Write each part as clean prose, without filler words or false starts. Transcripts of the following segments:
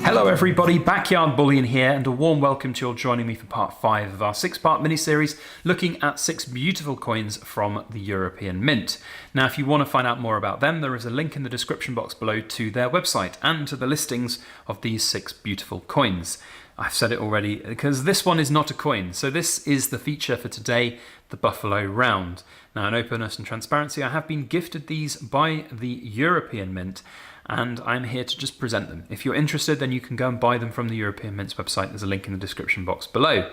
Hello everybody, Backyard Bullion here, and a warm welcome to you all joining me for part 5 of our 6-part mini-series looking at 6 beautiful coins from the European Mint. Now if you want to find out more about them, there is a link in the description box below to their website and to the listings of these 6 beautiful coins. I've said it already because this one is not a coin, so this is the feature for today, the Buffalo Round. Now in openness and transparency, I have been gifted these by the European Mint, and I'm here to just present them. If you're interested, then you can go and buy them from the European Mint's website. There's a link in the description box below.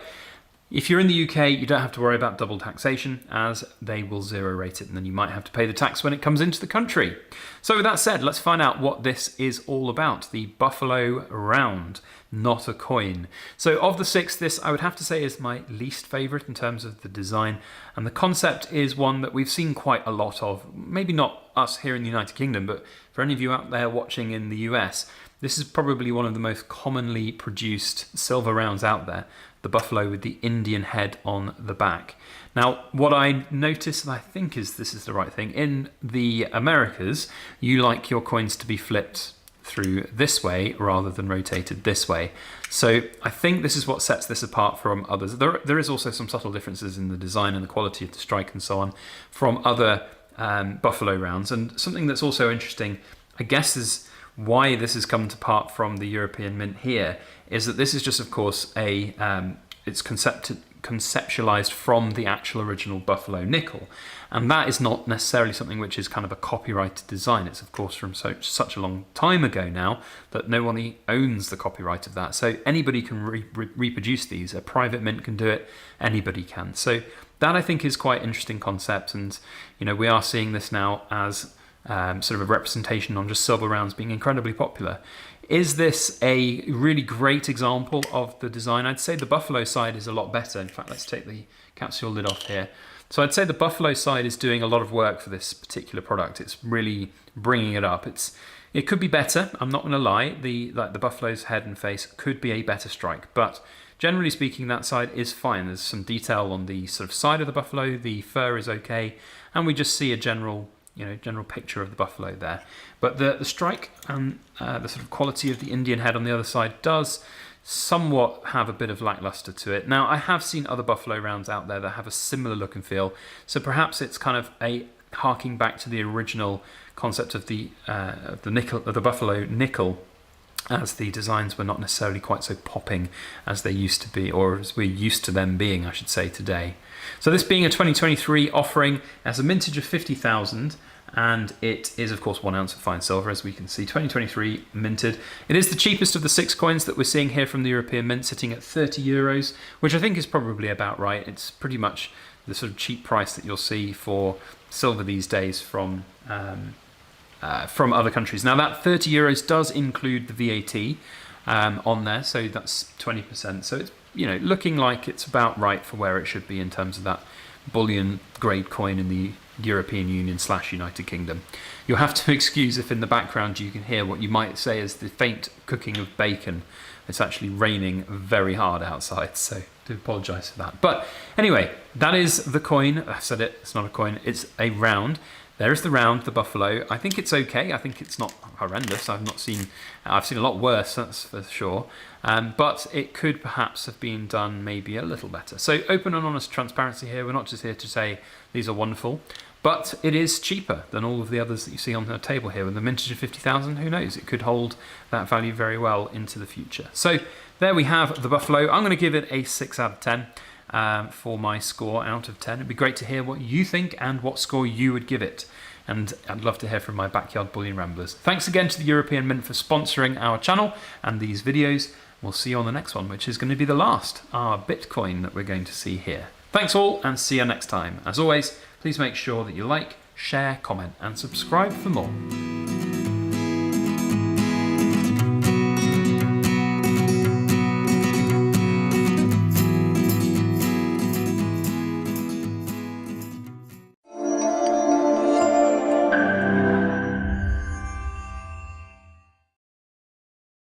If you're in the UK, you don't have to worry about double taxation, as they will zero rate it, and then you might have to pay the tax when it comes into the country. So with that said, let's find out what this is all about. The Buffalo Round, not a coin. So of the 6, this I would have to say is my least favorite in terms of the design, and the concept is one that we've seen quite a lot of. Maybe not us here in the United Kingdom, but for any of you out there watching in the US, this is probably one of the most commonly produced silver rounds out there, the buffalo with the Indian head on the back. Now, what I noticed, and I think this is the right thing, in the Americas, you like your coins to be flipped through this way rather than rotated this way. So I think this is what sets this apart from others. There is also some subtle differences in the design and the quality of the strike and so on from other buffalo rounds. And something that's also interesting, I guess, is why this has come to part from the European Mint here, is that this is just, of course, it's conceptualized from the actual original buffalo nickel, and that is not necessarily something which is kind of a copyrighted design. It's of course from such a long time ago now that no one owns the copyright of that, so anybody can reproduce these. A private mint can do it, anybody can. So that I think is quite an interesting concept, and you know, we are seeing this now as sort of a representation on just silver rounds being incredibly popular. Is this a really great example of the design? I'd say the Buffalo side is a lot better. In fact, let's take the capsule lid off here. So I'd say the Buffalo side is doing a lot of work for this particular product. It's really bringing it up. It could be better, I'm not going to lie. The Buffalo's head and face could be a better strike, but generally speaking, that side is fine. There's some detail on the sort of side of the buffalo. The fur is okay, and we just see a general picture of the buffalo there. But the strike and the sort of quality of the Indian head on the other side does somewhat have a bit of lackluster to it. Now, I have seen other buffalo rounds out there that have a similar look and feel, so perhaps it's kind of a harking back to the original concept of the buffalo nickel, as the designs were not necessarily quite so popping as they used to be, or as we're used to them being, I should say, today. So this being a 2023 offering, has a mintage of 50,000, and it is of course 1 ounce of fine silver, as we can see, 2023 minted. It is the cheapest of the 6 coins that we're seeing here from the European Mint, sitting at 30 euros, which I think is probably about right. It's pretty much the sort of cheap price that you'll see for silver these days from other countries. Now that 30 euros does include the VAT on there, so that's 20%. So it's, you know, looking like it's about right for where it should be in terms of that bullion grade coin in the European Union / United Kingdom. You'll have to excuse if in the background you can hear what you might say is the faint cooking of bacon. It's actually raining very hard outside, so I do apologise for that. But anyway, that is the coin. I said it, it's not a coin, it's a round. There is the round, the buffalo. I think it's okay. I think it's not horrendous. I've seen a lot worse, that's for sure. But it could perhaps have been done maybe a little better. So open and honest transparency here. We're not just here to say these are wonderful, but it is cheaper than all of the others that you see on the table here. With the mintage of 50,000, who knows? It could hold that value very well into the future. So there we have the buffalo. I'm going to give it a 6 out of 10. For my score out of 10. It'd be great to hear what you think and what score you would give it. And I'd love to hear from my Backyard Bullion Ramblers. Thanks again to the European Mint for sponsoring our channel and these videos. We'll see you on the next one, which is going to be the last, our Bitcoin that we're going to see here. Thanks all, and see you next time. As always, please make sure that you like, share, comment, and subscribe for more.